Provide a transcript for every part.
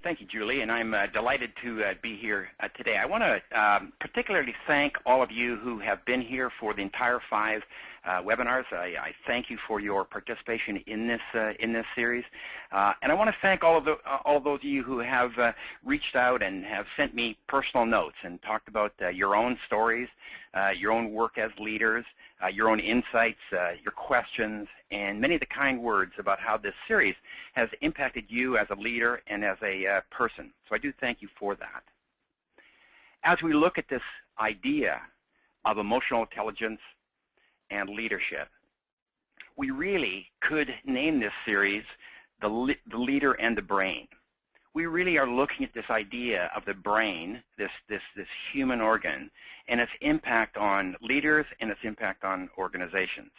Thank you, Julie, and I'm delighted to be here today. I want to particularly thank all of you who have been here for the entire 5 webinars. I thank you for your participation in this series, and I want to thank all of those of you who have reached out and have sent me personal notes and talked about your own stories, your own work as leaders, your own insights, your questions, and many of the kind words about how this series has impacted you as a leader and as a person. So I do thank you for that. As we look at this idea of emotional intelligence and leadership, we really could name this series the Leader and the Brain. We really are looking at this idea of the brain, this human organ, and its impact on leaders and its impact on organizations.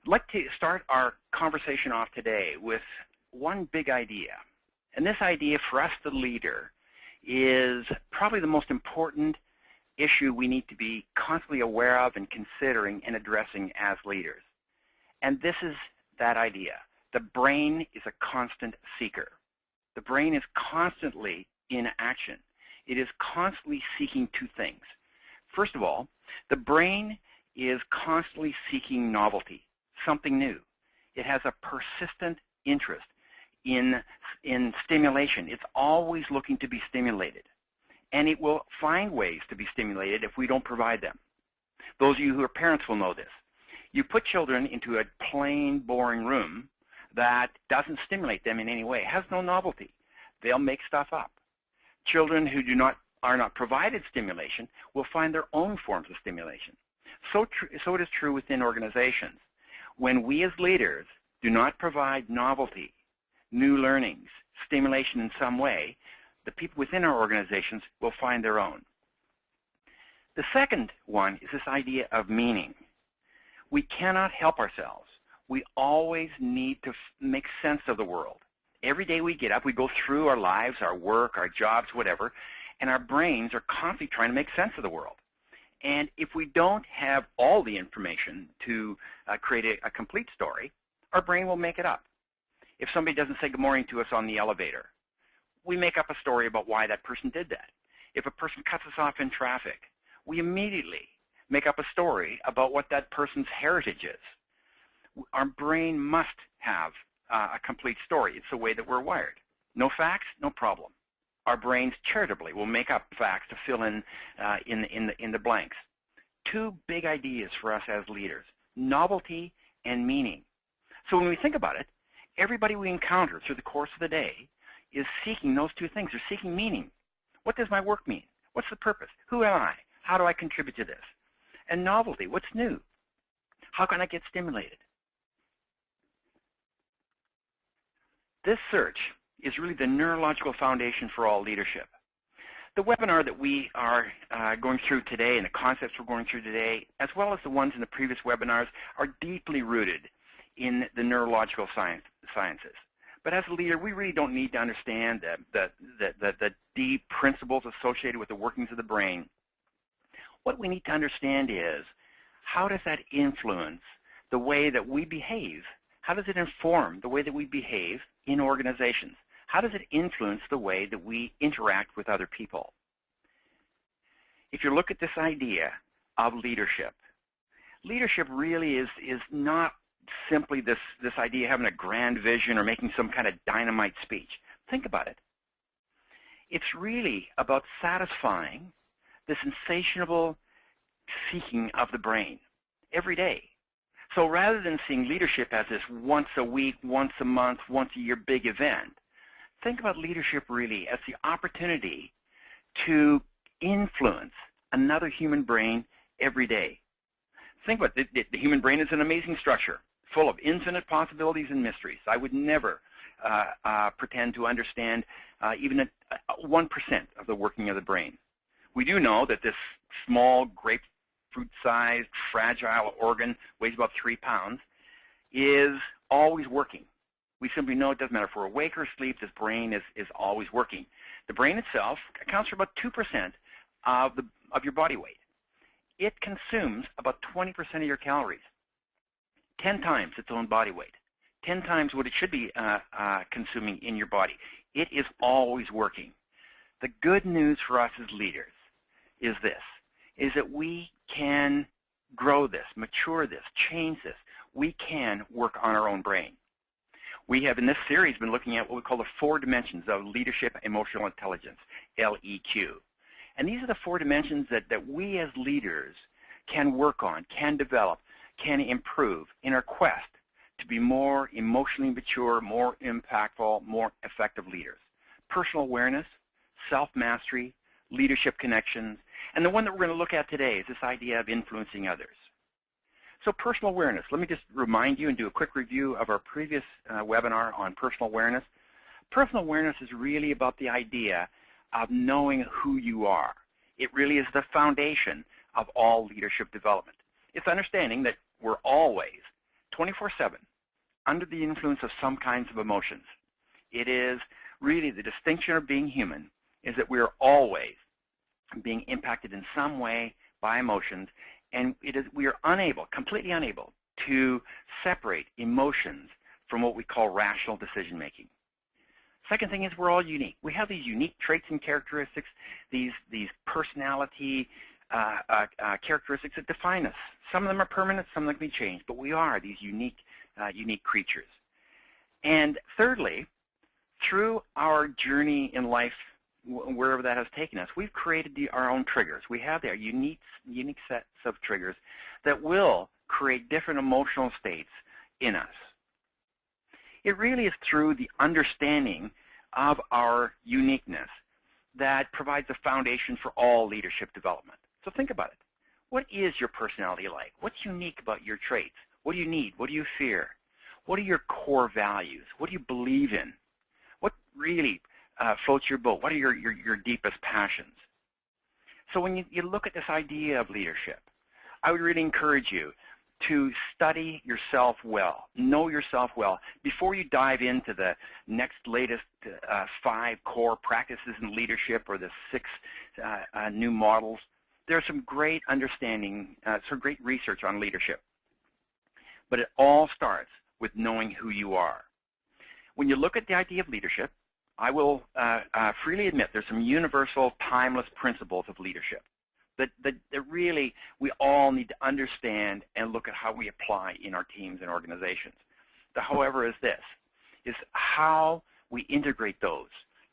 I'd like to start our conversation off today with one big idea. And this idea for us, the leader, is probably the most important issue we need to be constantly aware of and considering and addressing as leaders. And this is that idea. The brain is a constant seeker. The brain is constantly in action. It is constantly seeking 2 things. First of all, the brain is constantly seeking novelty, something new. It has a persistent interest in stimulation. It's always looking to be stimulated. And it will find ways to be stimulated if we don't provide them. Those of you who are parents will know this. You put children into a plain, boring room that doesn't stimulate them in any way, has no novelty. They'll make stuff up. Children who are not provided stimulation will find their own forms of stimulation. So it is true within organizations. When we as leaders do not provide novelty, new learnings, stimulation in some way, the people within our organizations will find their own. The second one is this idea of meaning. We cannot help ourselves. We always need to make sense of the world. Every day we get up, we go through our lives, our work, our jobs, whatever, and our brains are constantly trying to make sense of the world. And if we don't have all the information to create a complete story, our brain will make it up. If somebody doesn't say good morning to us on the elevator, we make up a story about why that person did that. If a person cuts us off in traffic, we immediately make up a story about what that person's heritage is. Our brain must have a complete story. It's the way that we're wired. No facts, no problem. Our brains charitably will make up facts to fill in the blanks. 2 big ideas for us as leaders: novelty and meaning. So when we think about it, everybody we encounter through the course of the day is seeking those 2 things. They're seeking meaning. What does my work mean? What's the purpose? Who am I? How do I contribute to this? And novelty, what's new? How can I get stimulated? This search is really the neurological foundation for all leadership. The webinar that we are going through today and the concepts we're going through today, as well as the ones in the previous webinars, are deeply rooted in the neurological sciences. But as a leader, we really don't need to understand the deep principles associated with the workings of the brain. What we need to understand is, how does that influence the way that we behave? How does it inform the way that we behave in organizations? How does it influence the way that we interact with other people? If you look at this idea of leadership, leadership really is not simply this idea of having a grand vision or making some kind of dynamite speech. Think about it. It's really about satisfying this insatiable seeking of the brain every day. So rather than seeing leadership as this once a week, once a month, once a year big event, think about leadership really as the opportunity to influence another human brain every day. Think about it. The human brain is an amazing structure, full of infinite possibilities and mysteries. I would never pretend to understand even 1% of the working of the brain. We do know that this small grapefruit-sized, fragile organ, weighs about 3 pounds, is always working. We simply know it doesn't matter if we're awake or asleep, this brain is always working. The brain itself accounts for about 2% of your body weight. It consumes about 20% of your calories, 10 times its own body weight, 10 times what it should be consuming in your body. It is always working. The good news for us as leaders is this, is that we can grow this, mature this, change this. We can work on our own brain. We have in this series been looking at what we call the 4 dimensions of leadership emotional intelligence, LEQ. And these are the 4 dimensions that we as leaders can work on, can develop, can improve in our quest to be more emotionally mature, more impactful, more effective leaders. Personal awareness, self-mastery, leadership connections, and the one that we're going to look at today is this idea of influencing others. So personal awareness, let me just remind you and do a quick review of our previous webinar on personal awareness. Personal awareness is really about the idea of knowing who you are. It really is the foundation of all leadership development. It's understanding that we're always, 24/7, under the influence of some kinds of emotions. It is really the distinction of being human is that we are always being impacted in some way by emotions, and we are unable, completely unable, to separate emotions from what we call rational decision-making. Second thing is we're all unique. We have these unique traits and characteristics, these personality characteristics that define us. Some of them are permanent, some of them can be changed, but we are these unique creatures. And thirdly, through our journey in life, wherever that has taken us, we've created our own triggers. We have their unique sets of triggers that will create different emotional states in us. It really is through the understanding of our uniqueness that provides a foundation for all leadership development. So think about it. What is your personality like? What's unique about your traits? What do you need? What do you fear? What are your core values? What do you believe in? What really floats your boat? What are your deepest passions? So when you look at this idea of leadership, I would really encourage you to study yourself well, know yourself well, before you dive into the next latest 5 core practices in leadership or the 6 new models. There's some great understanding, some great research on leadership. But it all starts with knowing who you are. When you look at the idea of leadership, I will freely admit there's some universal, timeless principles of leadership that really we all need to understand and look at how we apply in our teams and organizations. The however is this, is how we integrate those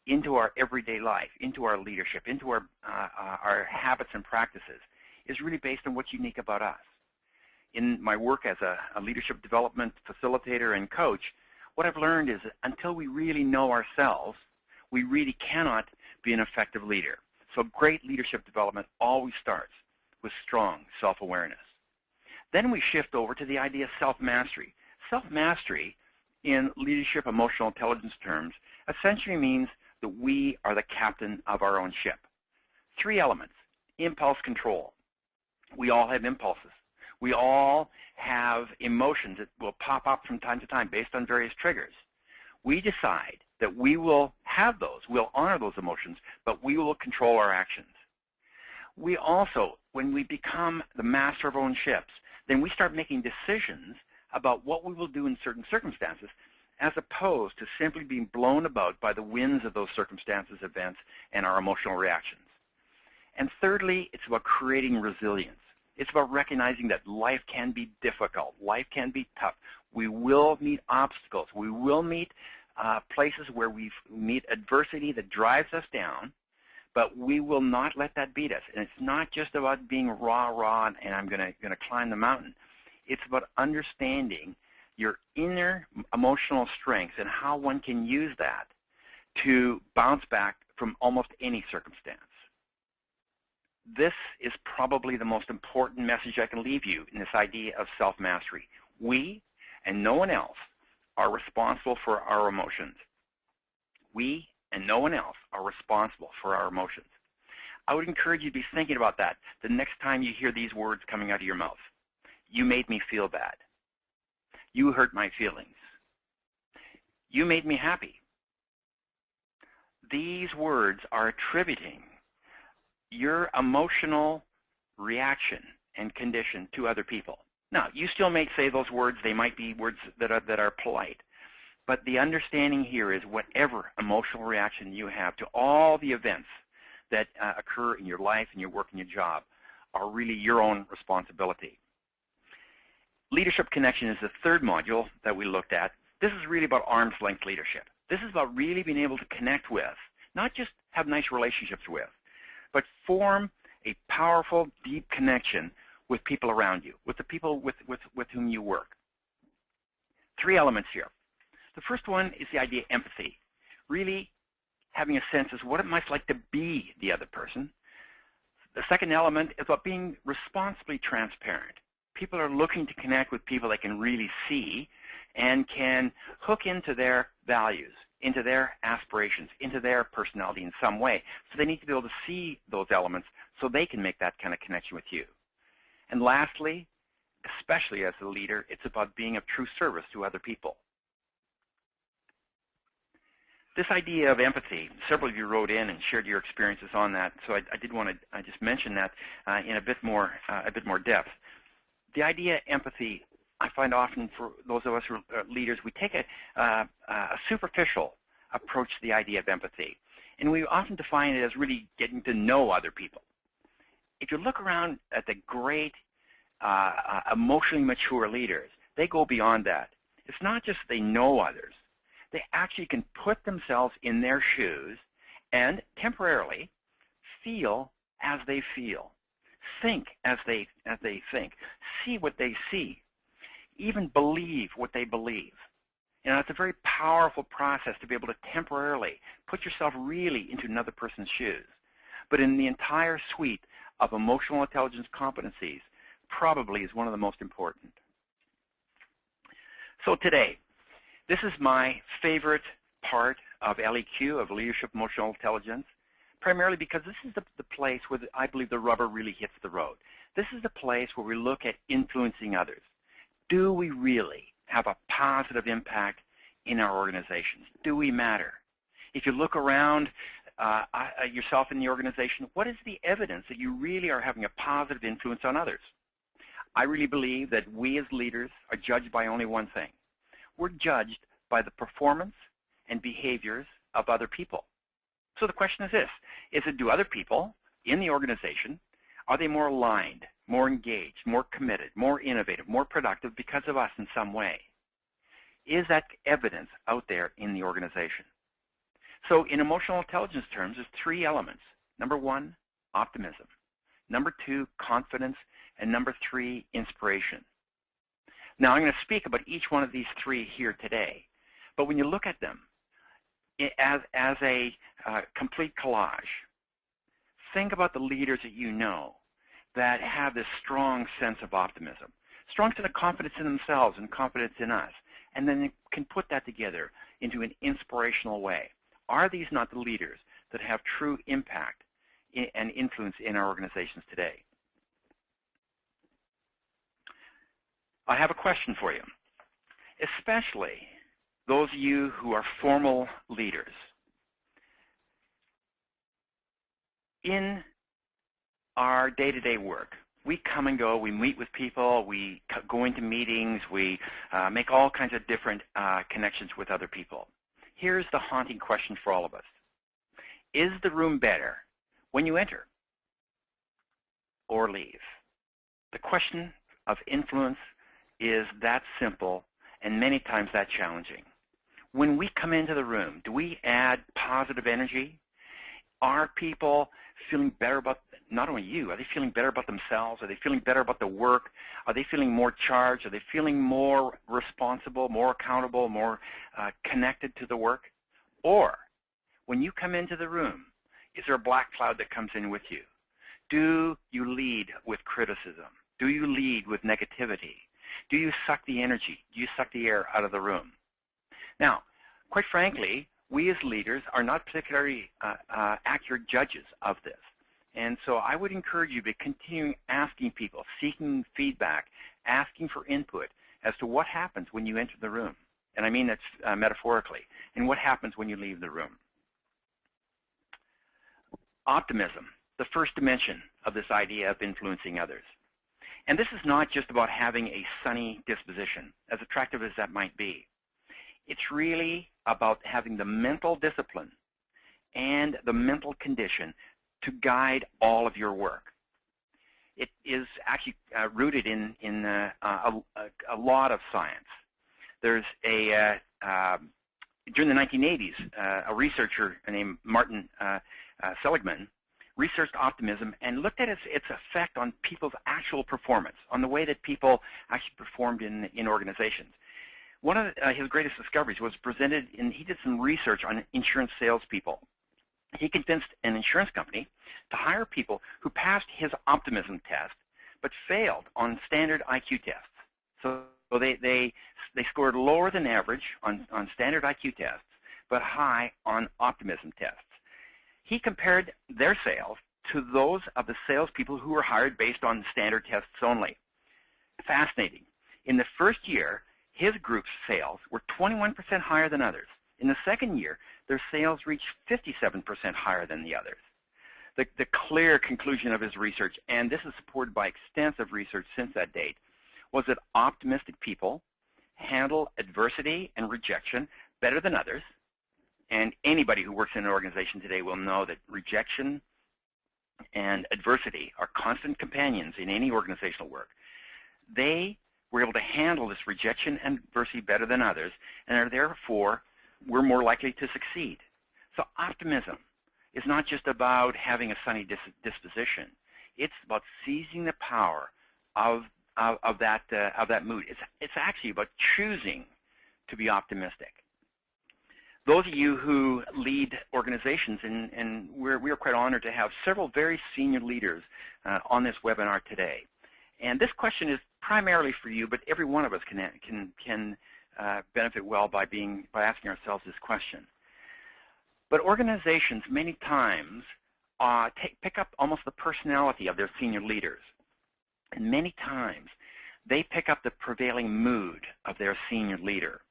into our everyday life, into our leadership, into our habits and practices is really based on what's unique about us. In my work as a leadership development facilitator and coach, what I've learned is that until we really know ourselves, we really cannot be an effective leader. So great leadership development always starts with strong self-awareness. Then we shift over to the idea of self-mastery. Self-mastery in leadership emotional intelligence terms essentially means that we are the captain of our own ship. 3 elements. Impulse control. We all have impulses. We all have emotions that will pop up from time to time based on various triggers. We decide that we will have those, we'll honor those emotions, but we will control our actions. We also, when we become the master of our own ships, then we start making decisions about what we will do in certain circumstances as opposed to simply being blown about by the winds of those circumstances, events, and our emotional reactions. And thirdly, it's about creating resilience. It's about recognizing that life can be difficult. Life can be tough. We will meet obstacles. We will meet places where we meet adversity that drives us down, but we will not let that beat us. And it's not just about being raw, and I'm going to climb the mountain. It's about understanding your inner emotional strengths and how one can use that to bounce back from almost any circumstance. This is probably the most important message I can leave you in this idea of self-mastery. We and no one else are responsible for our emotions. We and no one else are responsible for our emotions. I would encourage you to be thinking about that the next time you hear these words coming out of your mouth. You made me feel bad. You hurt my feelings. You made me happy. These words are attributing your emotional reaction and condition to other people. Now, you still may say those words. They might be words that are polite. But the understanding here is whatever emotional reaction you have to all the events that occur in your life and your work and your job are really your own responsibility. Leadership connection is the third module that we looked at. This is really about arm's length leadership. This is about really being able to connect with, not just have nice relationships with, but form a powerful, deep connection with people around you, with the people with whom you work. Three elements here. The first one is the idea of empathy, really having a sense of what it might like to be the other person. The second element is about being responsibly transparent. People are looking to connect with people they can really see and can hook into their values, into their aspirations, into their personality in some way. So they need to be able to see those elements so they can make that kind of connection with you. And lastly, especially as a leader, it's about being of true service to other people. This idea of empathy, several of you wrote in and shared your experiences on that, so I did want to just mention that in a bit more depth. The idea of empathy, I find often for those of us who are leaders, we take a superficial approach to the idea of empathy, and we often define it as really getting to know other people. If you look around at the great emotionally mature leaders, they go beyond that. It's not just they know others. They actually can put themselves in their shoes and temporarily feel as they feel, think as they think, see what they see, even believe what they believe. You know, it's a very powerful process to be able to temporarily put yourself really into another person's shoes. But in the entire suite of emotional intelligence competencies, probably is one of the most important. So today, this is my favorite part of LEQ, of Leadership Emotional Intelligence, primarily because this is the place where I believe the rubber really hits the road. This is the place where we look at influencing others. Do we really have a positive impact in our organizations? Do we matter? If you look around yourself in the organization, what is the evidence that you really are having a positive influence on others? I really believe that we as leaders are judged by only one thing. We're judged by the performance and behaviors of other people. So the question is this, do other people in the organization, are they more aligned, more engaged, more committed, more innovative, more productive because of us in some way? Is that evidence out there in the organization? So in emotional intelligence terms, there's three elements. Number one, optimism. Number two, confidence. And number three, inspiration. Now, I'm going to speak about each one of these three here today. But when you look at them as a complete collage, think about the leaders that you know that have this strong sense of optimism, strong sense of confidence in themselves and confidence in us, and then they can put that together into an inspirational way. Are these not the leaders that have true impact and influence in our organizations today? I have a question for you, especially those of you who are formal leaders. In our day-to-day work, we come and go, we meet with people, we go into meetings, we make all kinds of different connections with other people. Here's the haunting question for all of us. Is the room better when you enter or leave? The question of influence is that simple and many times that challenging. When we come into the room, do we add positive energy? Are people feeling better about, not only you, are they feeling better about themselves? Are they feeling better about the work? Are they feeling more charged? Are they feeling more responsible, more accountable, more connected to the work? Or when you come into the room, is there a black cloud that comes in with you? Do you lead with criticism? Do you lead with negativity? Do you suck the energy? Do you suck the air out of the room? Now, quite frankly, we as leaders are not particularly accurate judges of this. And so I would encourage you to continue asking people, seeking feedback, asking for input as to what happens when you enter the room. And I mean that's metaphorically. And what happens when you leave the room. Optimism, the first dimension of this idea of influencing others. And this is not just about having a sunny disposition, as attractive as that might be. It's really about having the mental discipline and the mental condition to guide all of your work. It is actually rooted in a lot of science. There's during the 1980s, a researcher named Martin Seligman researched optimism and looked at its effect on people's actual performance, on the way that people actually performed in organizations. One of his greatest discoveries was presented he did some research on insurance salespeople. He convinced an insurance company to hire people who passed his optimism test but failed on standard IQ tests. So they scored lower than average on standard IQ tests but high on optimism tests. He compared their sales to those of the salespeople who were hired based on standard tests only. Fascinating. In the first year, his group's sales were 21% higher than others. In the second year, their sales reached 57% higher than the others. The clear conclusion of his research, and this is supported by extensive research since that date, was that optimistic people handle adversity and rejection better than others. And anybody who works in an organization today will know that rejection and adversity are constant companions in any organizational work. They were able to handle this rejection and adversity better than others, and are therefore we're more likely to succeed. So optimism is not just about having a sunny disposition. It's about seizing the power of that mood. It's actually about choosing to be optimistic. Those of you who lead organizations, and we are quite honored to have several very senior leaders on this webinar today. And this question is primarily for you, but every one of us can benefit well by asking ourselves this question. But organizations many times pick up almost the personality of their senior leaders. And many times they pick up the prevailing mood of their senior leader.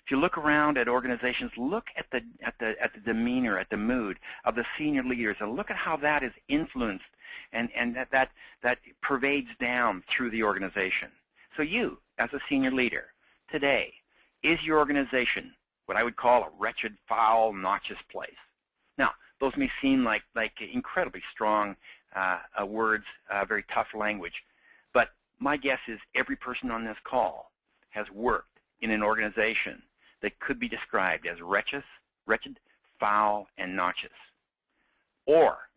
If you look around at organizations, look at the demeanor, at the mood of the senior leaders, and look at how that is influenced and that pervades down through the organization. So you, as a senior leader, today, is your organization what I would call a wretched, foul, noxious place? Now, those may seem like incredibly strong words, very tough language, but my guess is every person on this call has worked in an organization that could be described as wretched, foul, and noxious. Or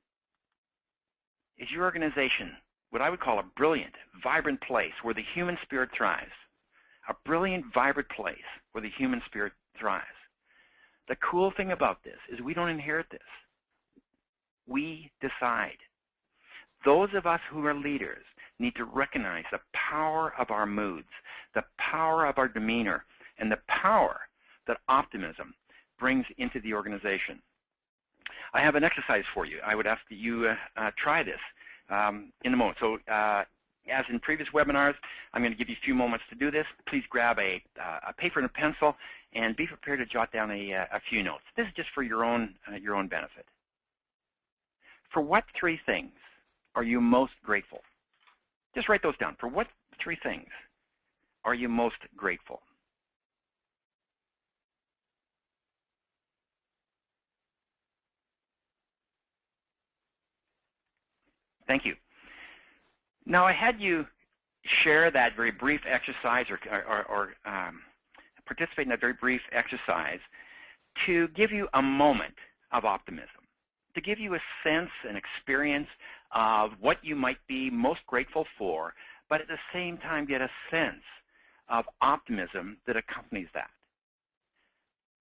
is your organization what I would call a brilliant, vibrant place where the human spirit thrives? A brilliant, vibrant place where the human spirit thrives. The cool thing about this is we don't inherit this. We decide. Those of us who are leaders need to recognize the power of our moods, the power of our demeanor, and the power that optimism brings into the organization. I have an exercise for you. I would ask that you try this in a moment. So as in previous webinars, I'm going to give you a few moments to do this. Please grab a paper and a pencil and be prepared to jot down a few notes. This is just for your own benefit. For what three things are you most grateful? Just write those down. For what three things are you most grateful? Thank you. Now, I had you share that very brief exercise or participate in that very brief exercise to give you a moment of optimism, to give you a sense and experience of what you might be most grateful for, but at the same time get a sense of optimism that accompanies that.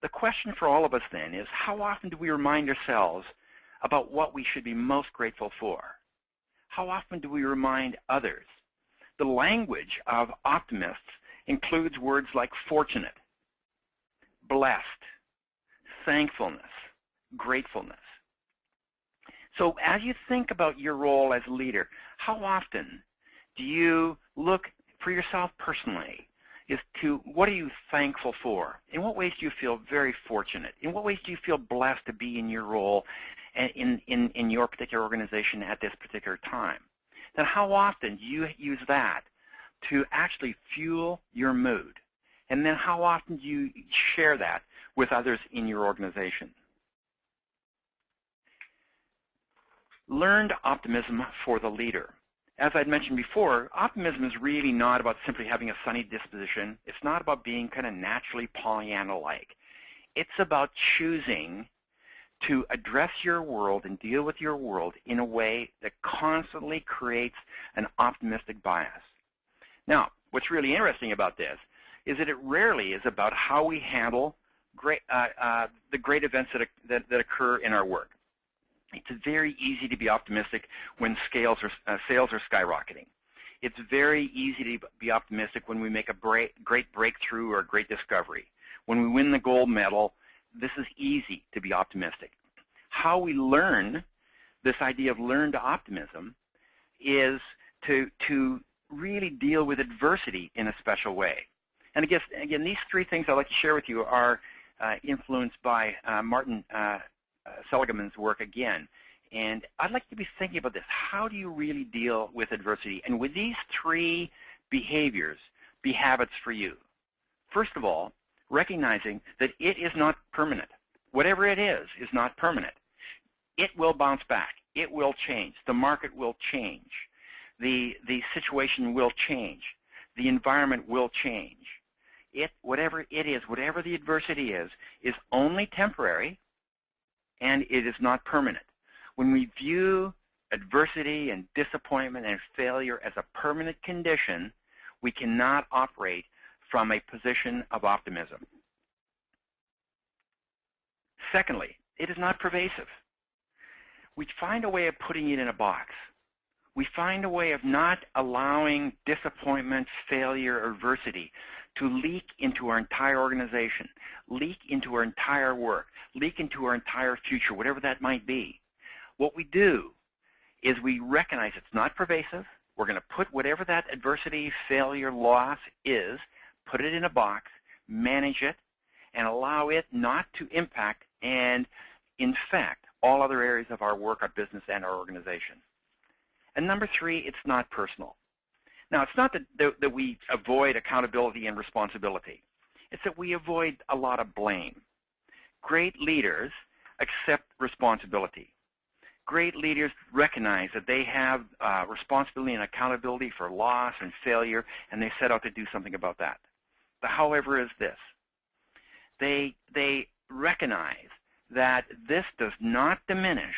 The question for all of us then is, how often do we remind ourselves about what we should be most grateful for? How often do we remind others? The language of optimists includes words like fortunate, blessed, thankfulness, gratefulness. So as you think about your role as a leader, how often do you look for yourself personally as to what are you thankful for? In what ways do you feel very fortunate? In what ways do you feel blessed to be in your role in your particular organization at this particular time? Then how often do you use that to actually fuel your mood And then how often do you share that with others in your organization? Learned optimism for the leader. As I'd mentioned before, optimism is really not about simply having a sunny disposition. It's not about being kind of naturally Pollyanna-like. It's about choosing to address your world and deal with your world in a way that constantly creates an optimistic bias. Now, what's really interesting about this is that it rarely is about how we handle the great events that occur in our work. It's very easy to be optimistic when sales are skyrocketing. It's very easy to be optimistic when we make a great breakthrough or a great discovery. When we win the gold medal, this is easy to be optimistic. How we learn this idea of learned optimism is to really deal with adversity in a special way. And again, these three things I'd like to share with you are influenced by Martin Seligman's work again. And I'd like you to be thinking about this. How do you really deal with adversity? And with these three behaviors, be habits for you. First of all, recognizing that it is not permanent. Whatever it is not permanent. It will bounce back. It will change. The market will change. The situation will change. The environment will change. Whatever it is, whatever the adversity is only temporary, and it is not permanent. When we view adversity and disappointment and failure as a permanent condition, we cannot operate from a position of optimism. Secondly, it is not pervasive. We find a way of putting it in a box. We find a way of not allowing disappointment, failure, or adversity to leak into our entire organization, leak into our entire work, leak into our entire future, whatever that might be. What we do is we recognize it's not pervasive. We're going to put whatever that adversity, failure, loss is, put it in a box, manage it, and allow it not to impact and infect all other areas of our work, our business, and our organization. And number three, it's not personal. Now, it's not that we avoid accountability and responsibility. It's that we avoid a lot of blame. Great leaders accept responsibility. Great leaders recognize that they have responsibility and accountability for loss and failure, and they set out to do something about that. The however is this. They recognize that this does not diminish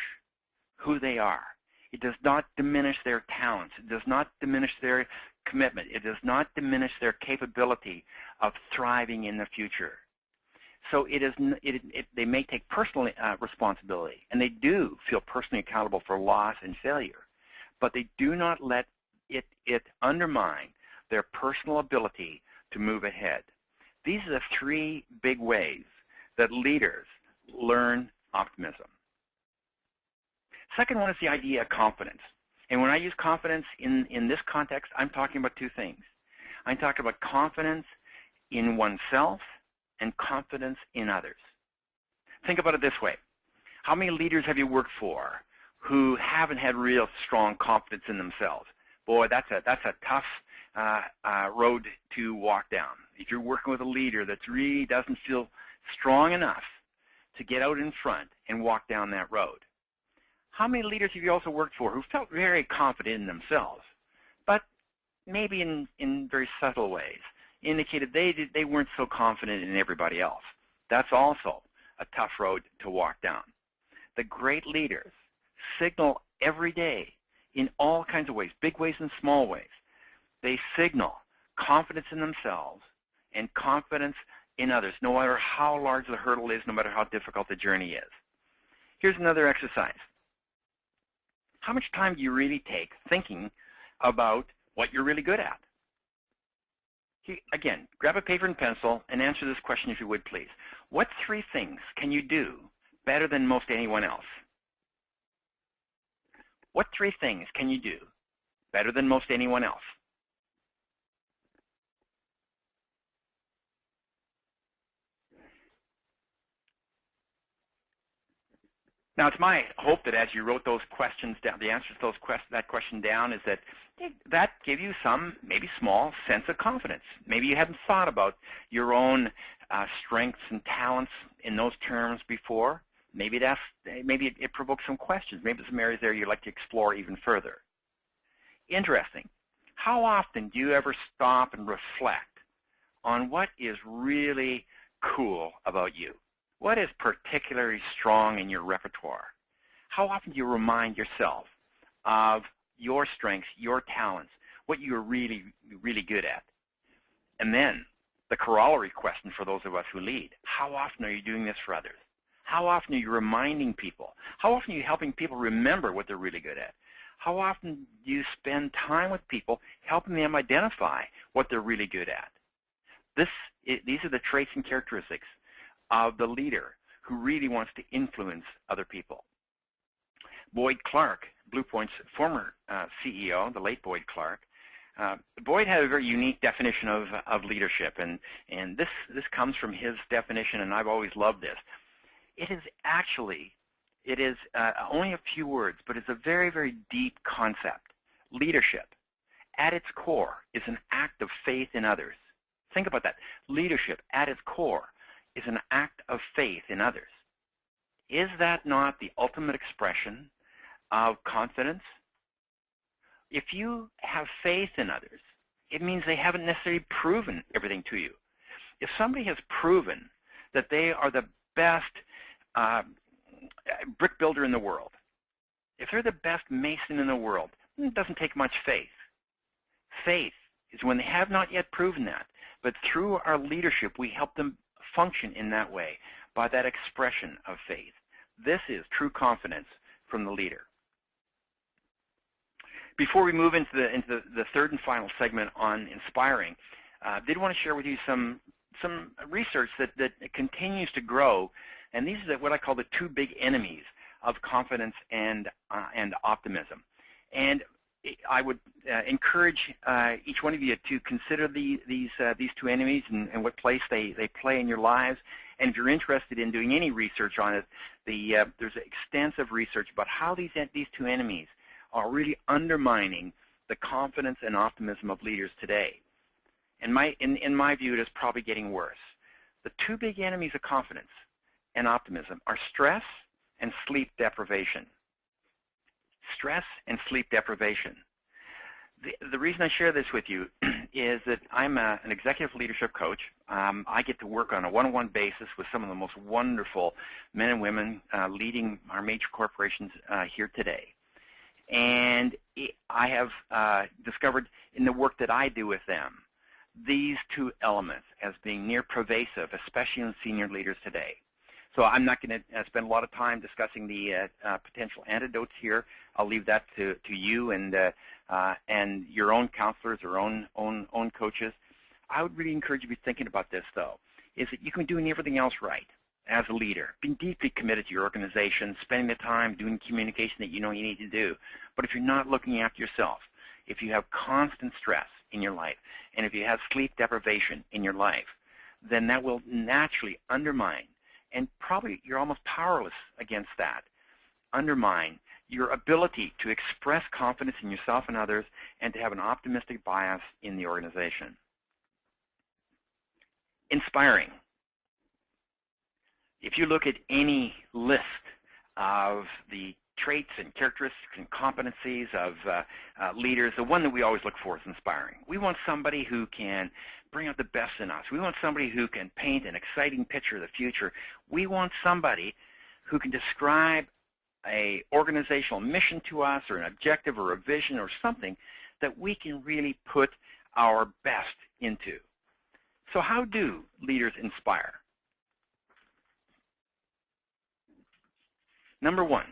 who they are. It does not diminish their talents. It does not diminish their commitment. It does not diminish their capability of thriving in the future. So they may take personal responsibility, and they do feel personally accountable for loss and failure, but they do not let it undermine their personal ability to move ahead. These are the three big ways that leaders learn optimism. Second one is the idea of confidence. And when I use confidence in this context, I'm talking about two things. I'm talking about confidence in oneself and confidence in others. Think about it this way. How many leaders have you worked for who haven't had real strong confidence in themselves? Boy, that's a tough road to walk down. If you're working with a leader that really doesn't feel strong enough to get out in front and walk down that road. How many leaders have you also worked for who felt very confident in themselves, but maybe in very subtle ways indicated they weren't so confident in everybody else? That's also a tough road to walk down. The great leaders signal every day in all kinds of ways, big ways and small ways. They signal confidence in themselves and confidence in others, no matter how large the hurdle is, no matter how difficult the journey is. Here's another exercise. How much time do you really take thinking about what you're really good at? Again, grab a paper and pencil and answer this question if you would, please. What three things can you do better than most anyone else? What three things can you do better than most anyone else? Now, it's my hope that as you wrote those questions down, the answers to that question down, is that that gave you some, maybe small, sense of confidence. Maybe you hadn't thought about your own strengths and talents in those terms before. Maybe it provoked some questions. Maybe there's some areas there you'd like to explore even further. Interesting. How often do you ever stop and reflect on what is really cool about you? What is particularly strong in your repertoire? How often do you remind yourself of your strengths, your talents, what you're really, really good at? And then the corollary question for those of us who lead: how often are you doing this for others? How often are you reminding people? How often are you helping people remember what they're really good at? How often do you spend time with people helping them identify what they're really good at? These are the traits and characteristics of the leader who really wants to influence other people. Boyd Clark, Bluepoint's former CEO, the late Boyd Clark, Boyd had a very unique definition of leadership, and this comes from his definition, and I've always loved this. It is only a few words, but it's a very, very deep concept. Leadership, at its core, is an act of faith in others. Think about that. Leadership, at its core, is an act of faith in others. Is that not the ultimate expression of confidence? If you have faith in others, it means they haven't necessarily proven everything to you. If somebody has proven that they are the best brick builder in the world, if they're the best mason in the world, it doesn't take much faith. Faith is when they have not yet proven that, but through our leadership, we help them function in that way, by that expression of faith. This is true confidence from the leader. Before we move into the third and final segment on inspiring, I did want to share with you some research that continues to grow, and these are what I call the two big enemies of confidence and optimism. And I would encourage each one of you to consider these two enemies and what place they play in your lives. And if you're interested in doing any research on it, there's extensive research about how these two enemies are really undermining the confidence and optimism of leaders today. And in my view, it is probably getting worse. The two big enemies of confidence and optimism are stress and sleep deprivation. Stress and sleep deprivation. The reason I share this with you is that I'm an executive leadership coach. I get to work on a one-on-one basis with some of the most wonderful men and women leading our major corporations here today. And I have discovered in the work that I do with them these two elements as being near pervasive, especially in senior leaders today. So I'm not going to spend a lot of time discussing the potential antidotes here. I'll leave that to you and your own counselors or own coaches. I would really encourage you to be thinking about this, though, is that you can be doing everything else right as a leader, being deeply committed to your organization, spending the time doing communication that you know you need to do. But if you're not looking after yourself, if you have constant stress in your life, and if you have sleep deprivation in your life, then that will naturally undermine, and probably you're almost powerless against that, undermine your ability to express confidence in yourself and others and to have an optimistic bias in the organization. Inspiring. If you look at any list of the traits and characteristics and competencies of leaders, the one that we always look for is inspiring. We want somebody who can bring out the best in us. We want somebody who can paint an exciting picture of the future. We want somebody who can describe an organizational mission to us, or an objective or a vision or something that we can really put our best into. So how do leaders inspire? Number one,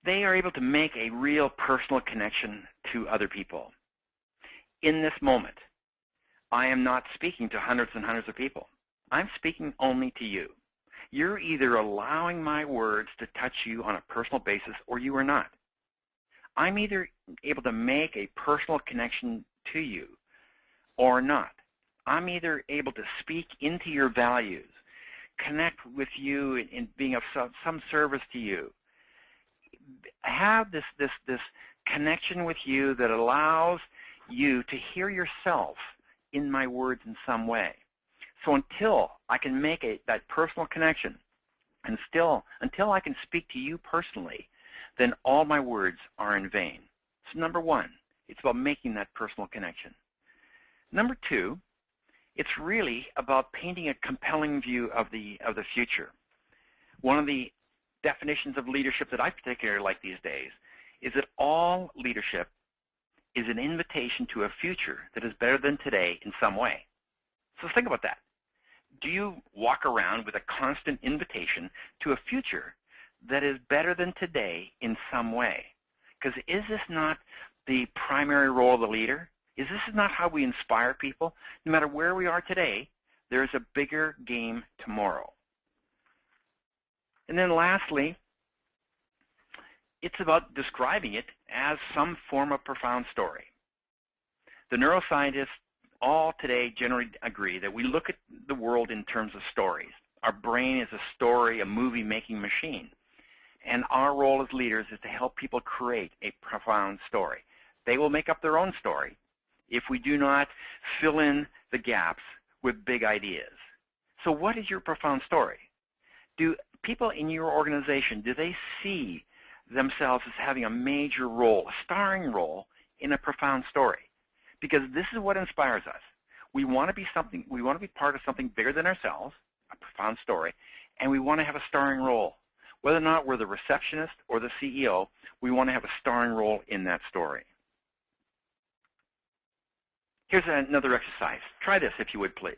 they are able to make a real personal connection to other people. In this moment, I am not speaking to hundreds and hundreds of people. I'm speaking only to you. You're either allowing my words to touch you on a personal basis or you are not. I'm either able to make a personal connection to you or not. I'm either able to speak into your values, connect with you in being of some service to you. Have this connection with you that allows you to hear yourself in my words in some way. So until I can make that personal connection, and until I can speak to you personally, then all my words are in vain. So number one, it's about making that personal connection. Number two, it's really about painting a compelling view of the future. One of the definitions of leadership that I particularly like these days is that all leadership is an invitation to a future that is better than today in some way. So think about that. Do you walk around with a constant invitation to a future that is better than today in some way? Because is this not the primary role of the leader? Is this not how we inspire people? No matter where we are today, there is a bigger game tomorrow. And then lastly, it's about describing it as some form of profound story. The neuroscientists all today generally agree that we look at the world in terms of stories. Our brain is a story, a movie-making machine. And our role as leaders is to help people create a profound story. They will make up their own story if we do not fill in the gaps with big ideas. So what is your profound story? Do people in your organization, do they see themselves as having a major role, a starring role in a profound story? Because this is what inspires us. We want to be part of something bigger than ourselves, a profound story, and we want to have a starring role. Whether or not we're the receptionist or the CEO, we want to have a starring role in that story. Here's another exercise. Try this if you would, please.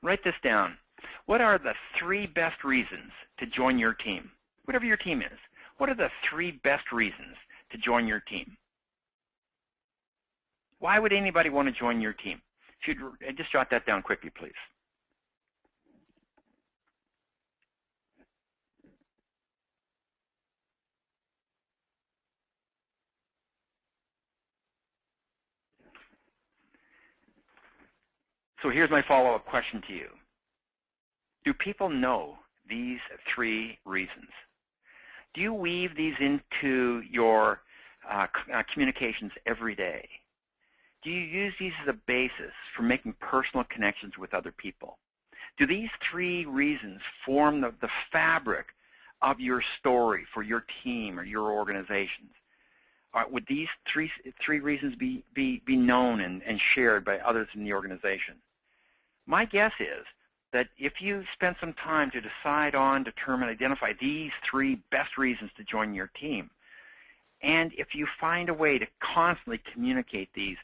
Write this down. What are the 3 best reasons to join your team? Whatever your team is, what are the 3 best reasons to join your team? Why would anybody want to join your team? If you'd just jot that down quickly, please. So here's my follow-up question to you. Do people know these 3 reasons? Do you weave these into your communications every day? Do you use these as a basis for making personal connections with other people? Do these 3 reasons form the fabric of your story for your team or your organizations? Would these three reasons be known and shared by others in the organization? My guess is that if you spend some time to decide on, determine, identify these 3 best reasons to join your team, and if you find a way to constantly communicate these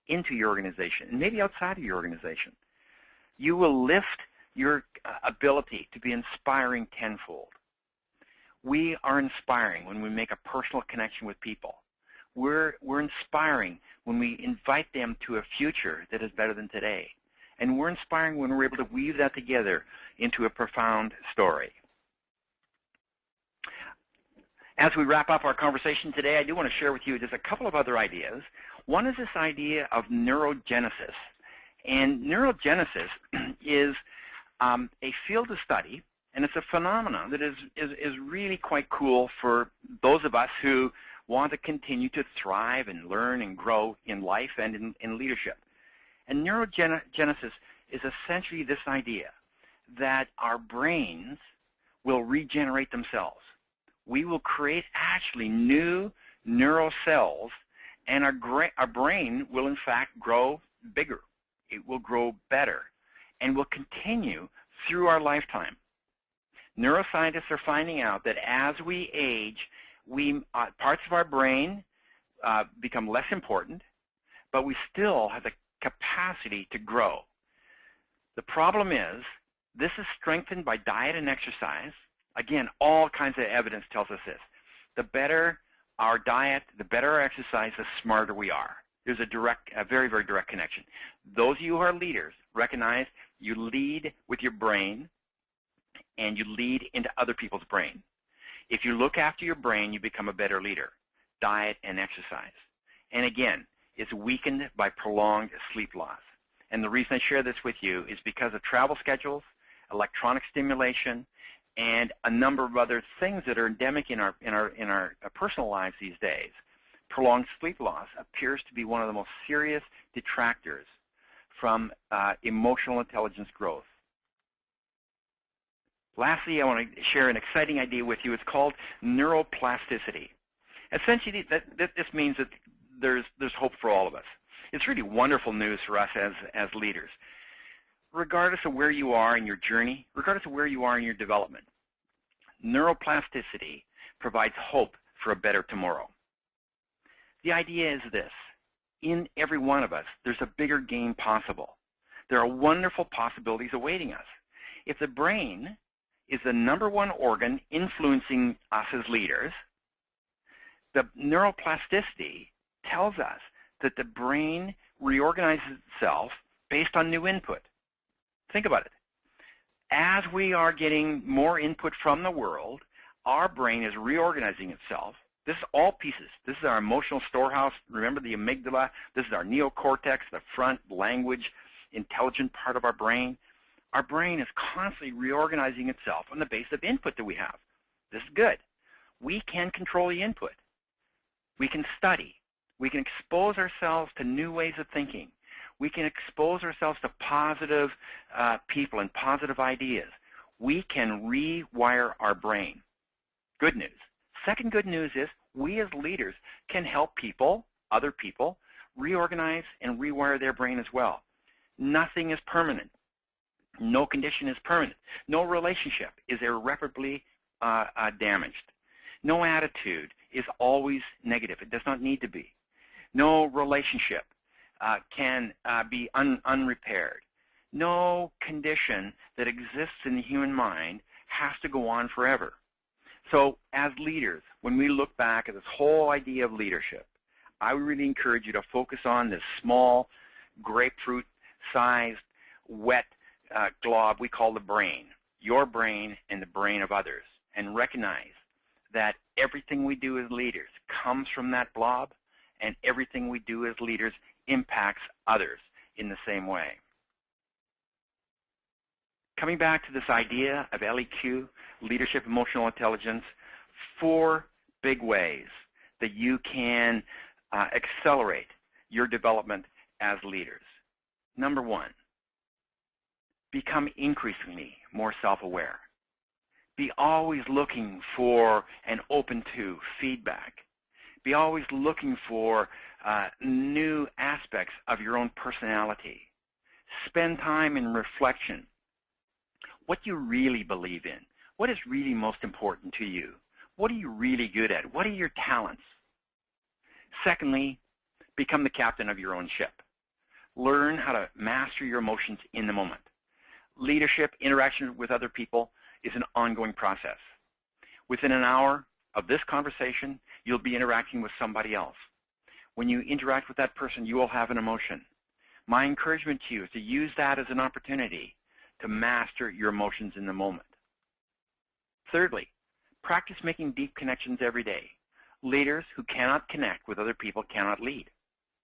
into your organization, and maybe outside of your organization, you will lift your ability to be inspiring tenfold. We are inspiring when we make a personal connection with people. We're inspiring when we invite them to a future that is better than today. And we're inspiring when we're able to weave that together into a profound story. As we wrap up our conversation today, I do want to share with you just a couple of other ideas. One is this idea of neurogenesis. And neurogenesis is a field of study, and it's a phenomenon that is really quite cool for those of us who want to continue to thrive and learn and grow in life and in leadership. And neurogenesis is essentially this idea that our brains will regenerate themselves. We will create actually new neural cells, and our brain will in fact grow bigger. It will grow better and will continue through our lifetime. Neuroscientists are finding out that as we age, parts of our brain become less important, but we still have the capacity to grow. The problem is this is strengthened by diet and exercise. Again, all kinds of evidence tells us this. The better our diet, the better our exercise, the smarter we are. There's a very, very direct connection. Those of you who are leaders recognize you lead with your brain and you lead into other people's brain. If you look after your brain, you become a better leader. Diet and exercise. And again, it's weakened by prolonged sleep loss. And the reason I share this with you is because of travel schedules, electronic stimulation, and a number of other things that are endemic in our personal lives these days. Prolonged sleep loss appears to be one of the most serious detractors from emotional intelligence growth. Lastly, I want to share an exciting idea with you. It's called neuroplasticity. Essentially, this means that there's hope for all of us. It's really wonderful news for us as leaders. Regardless of where you are in your journey, regardless of where you are in your development, neuroplasticity provides hope for a better tomorrow. The idea is this. In every one of us, there's a bigger game possible. There are wonderful possibilities awaiting us. If the brain is the #1 organ influencing us as leaders, the neuroplasticity tells us that the brain reorganizes itself based on new input. Think about it. As we are getting more input from the world, our brain is reorganizing itself. This is all pieces. This is our emotional storehouse. Remember the amygdala. This is our neocortex, the front language, intelligent part of our brain. Our brain is constantly reorganizing itself on the basis of input that we have. This is good. We can control the input. We can study. We can expose ourselves to new ways of thinking. We can expose ourselves to positive people and positive ideas. We can rewire our brain. Good news. Second good news is we as leaders can help people, other people, reorganize and rewire their brain as well. Nothing is permanent. No condition is permanent. No relationship is irreparably damaged. No attitude is always negative. It does not need to be. No relationship can be unrepaired. No condition that exists in the human mind has to go on forever. So as leaders, when we look back at this whole idea of leadership, I really encourage you to focus on this small, grapefruit-sized, wet glob we call the brain, your brain and the brain of others, and recognize that everything we do as leaders comes from that blob, and everything we do as leaders impacts others in the same way. Coming back to this idea of LEQ, leadership emotional intelligence, 4 big ways that you can accelerate your development as leaders. Number 1, become increasingly more self-aware. Be always looking for and open to feedback. Be always looking for new aspects of your own personality. Spend time in reflection. What you really believe in. What is really most important to you? What are you really good at? What are your talents? Secondly, become the captain of your own ship. Learn how to master your emotions in the moment. Leadership, interaction with other people is an ongoing process. Within an hour of this conversation, you'll be interacting with somebody else. When you interact with that person, you will have an emotion. My encouragement to you is to use that as an opportunity to master your emotions in the moment. Thirdly, practice making deep connections every day. Leaders who cannot connect with other people cannot lead.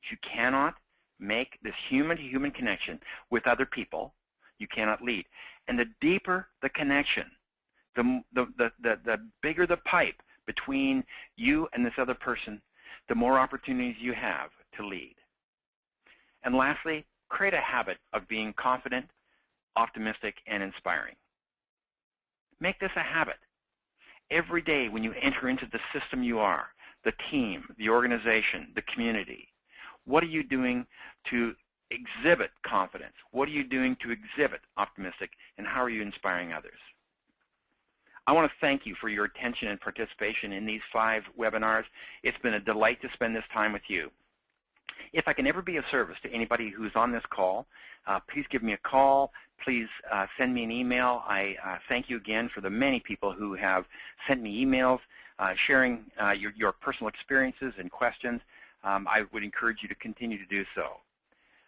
If you cannot make this human-to-human connection with other people, you cannot lead. And the deeper the connection, the bigger the pipe between you and this other person, the more opportunities you have to lead. And lastly, create a habit of being confident, optimistic, and inspiring. Make this a habit. Every day when you enter into the system you are, the team, the organization, the community, what are you doing to exhibit confidence? What are you doing to exhibit optimistic, and how are you inspiring others? I want to thank you for your attention and participation in these 5 webinars. It's been a delight to spend this time with you. If I can ever be of service to anybody who's on this call, please give me a call. Please send me an email. I thank you again for the many people who have sent me emails sharing your personal experiences and questions. I would encourage you to continue to do so.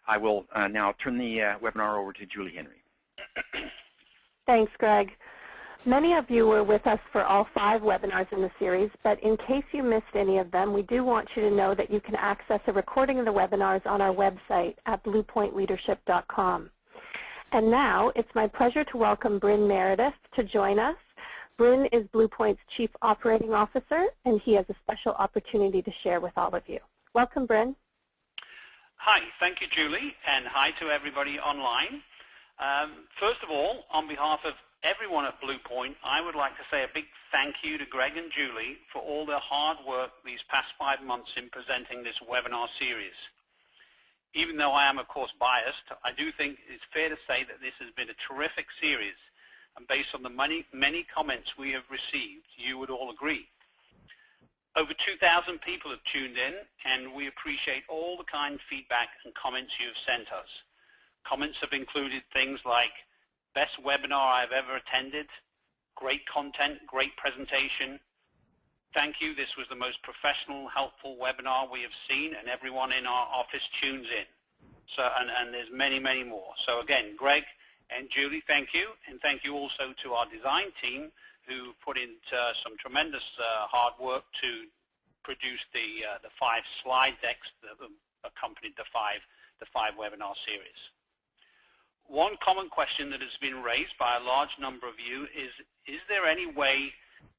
I will now turn the webinar over to Julie Henry. Thanks, Greg. Many of you were with us for all 5 webinars in the series, but in case you missed any of them, we do want you to know that you can access a recording of the webinars on our website at bluepointleadership.com. And now it's my pleasure to welcome Bryn Meredith to join us. Bryn is Bluepoint's Chief Operating Officer, and he has a special opportunity to share with all of you. Welcome, Bryn. Hi, thank you, Julie, and hi to everybody online. First of all, on behalf of everyone at Bluepoint, I would like to say a big thank you to Greg and Julie for all their hard work these past 5 months in presenting this webinar series. Even though I am, of course, biased, I do think it's fair to say that this has been a terrific series, and based on the many comments we have received, you would all agree. Over 2,000 people have tuned in, and we appreciate all the kind feedback and comments you have sent us. Comments have included things like, best webinar I've ever attended, great content, great presentation, thank you, this was the most professional, helpful webinar we have seen, and everyone in our office tunes in. So, and there's many, many more. So again, Greg and Julie, thank you, and thank you also to our design team who put in some tremendous hard work to produce the 5 slide decks that accompanied the five webinar series. One common question that has been raised by a large number of you is there any way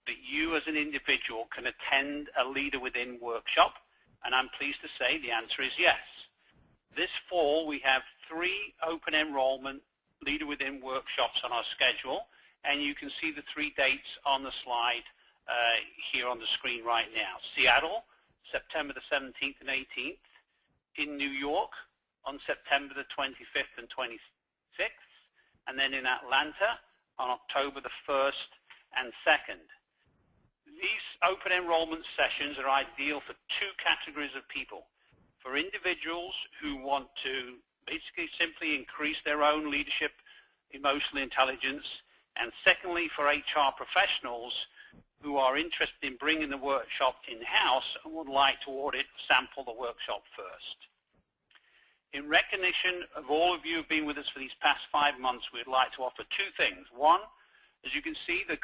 that you as an individual can attend a Leader Within workshop? And I'm pleased to say the answer is yes. This fall we have 3 open enrollment Leader Within workshops on our schedule, and you can see the 3 dates on the slide here on the screen right now. Seattle, September the 17th and 18th. In New York on September the 25th and 26th. And then in Atlanta on October the 1st and 2nd. These open enrollment sessions are ideal for 2 categories of people. For individuals who want to basically simply increase their own leadership, emotional intelligence, and secondly for HR professionals who are interested in bringing the workshop in-house and would like to sample the workshop first. In recognition of all of you who have been with us for these past 5 months, we'd like to offer 2 things. One, as you can see, the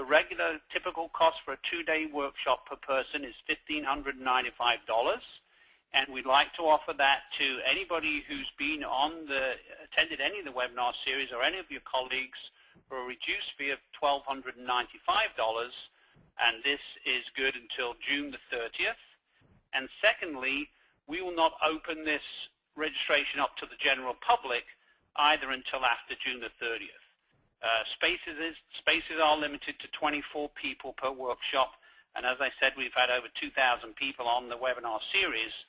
regular typical cost for a 2-day workshop per person is $1,595, and we'd like to offer that to anybody who's been attended any of the webinar series or any of your colleagues for a reduced fee of $1,295, and this is good until June the 30th. And secondly, we will not open this registration up to the general public either until after June the 30th. Spaces are limited to 24 people per workshop, and as I said, we've had over 2,000 people on the webinar series,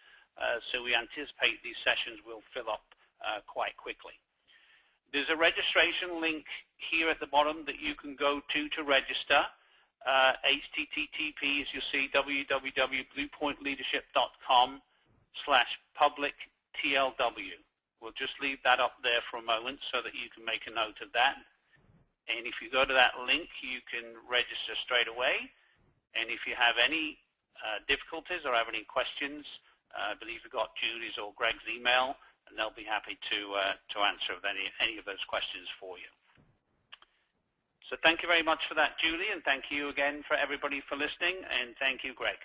so we anticipate these sessions will fill up quite quickly. There's a registration link here at the bottom that you can go to register. HTTP, as you'll see, www.bluepointleadership.com/public-TLW. We'll just leave that up there for a moment so that you can make a note of that. And if you go to that link, you can register straight away. And if you have any difficulties or have any questions, I believe you've got Julie's or Greg's email, and they'll be happy to answer any of those questions for you. So thank you very much for that, Julie, and thank you again for everybody for listening, and thank you, Greg.